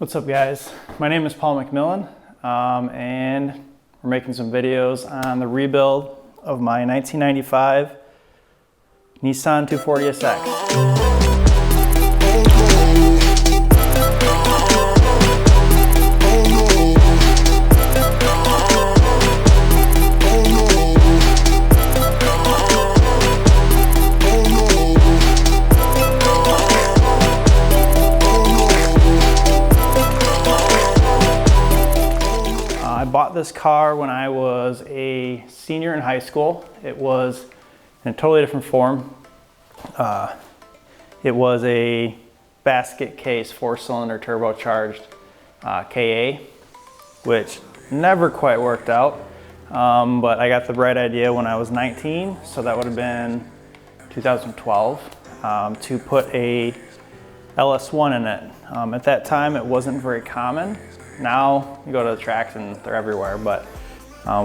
What's up, guys? My name is Paul McMillan, and we're making some videos on the rebuild of my 1995 Nissan 240SX. I bought this car when I was a senior in high school. It was in a totally different form. It was a basket case 4-cylinder turbocharged KA, which never quite worked out. But I got the bright idea when I was 19, so that would have been 2012, to put a LS1 in it. At that time, it wasn't very common. Now you go to the tracks and they're everywhere, but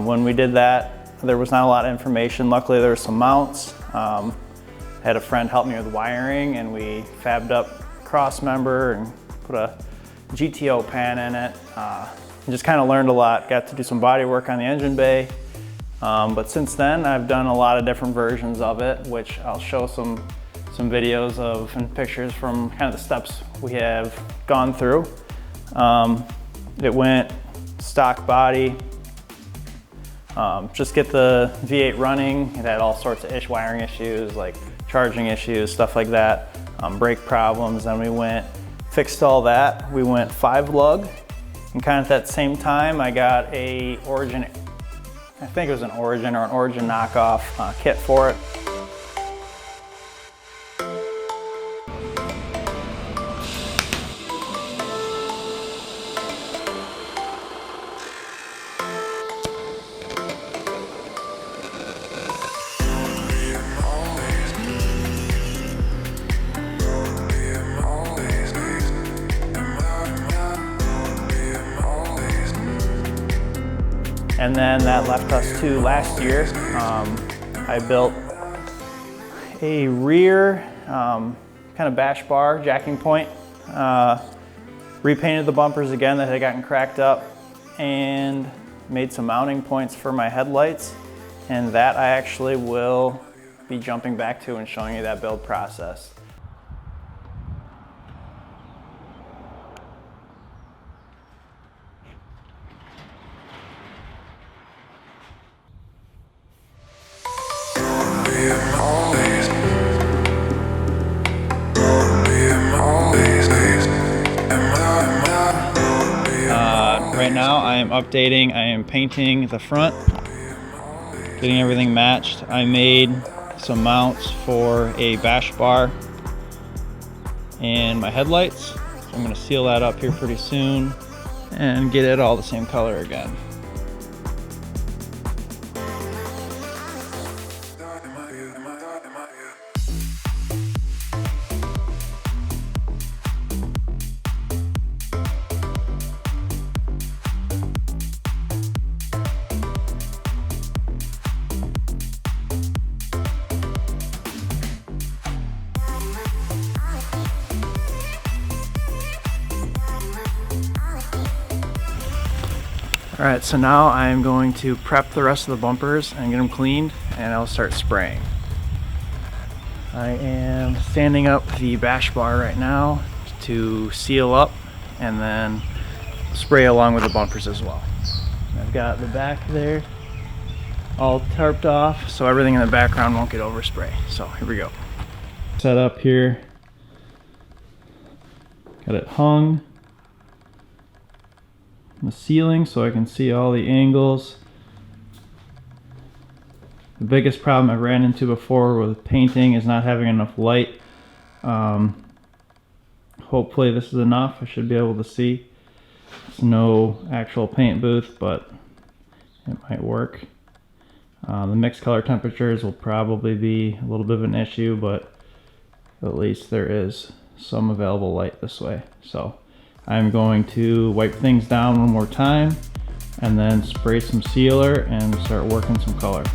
when we did that, there was not a lot of information. Luckily, there were some mounts. I had a friend help me with wiring, and we fabbed up cross member and put a GTO pan in it. And just kind of learned a lot. Got to do some body work on the engine bay. But since then, I've done a lot of different versions of it, which I'll show some videos of and pictures from kind of the steps we have gone through. It went stock body, just get the V8 running. It had all sorts of wiring issues, like charging issues, stuff like that, brake problems. Then we fixed all that. We went 5-lug, and kind of at that same time, I got a Origin, I think it was an Origin or an Origin knockoff kit for it. And then that left us to last year. I built a rear kind of bash bar jacking point, repainted the bumpers again that had gotten cracked up, and made some mounting points for my headlights. And that I actually will be jumping back to and showing you that build process. Right now I am updating, I am painting the front, getting everything matched. I made some mounts for a bash bar and my headlights. So I'm going to seal that up here pretty soon and get it all the same color again. Alright, so now I'm going to prep the rest of the bumpers and get them cleaned, and I'll start spraying. I am standing up the bash bar right now to seal up and then spray along with the bumpers as well. I've got the back there all tarped off so everything in the background won't get overspray. So here we go. Set up here, got it hung the ceiling so I can see all the angles. The biggest problem I've ran into before with painting is not having enough light. Hopefully this is enough. I should be able to see. It's no actual paint booth, but it might work. The mixed color temperatures will probably be a little bit of an issue, but at least there is some available light this way. So I'm going to wipe things down one more time and then spray some sealer and start working some color.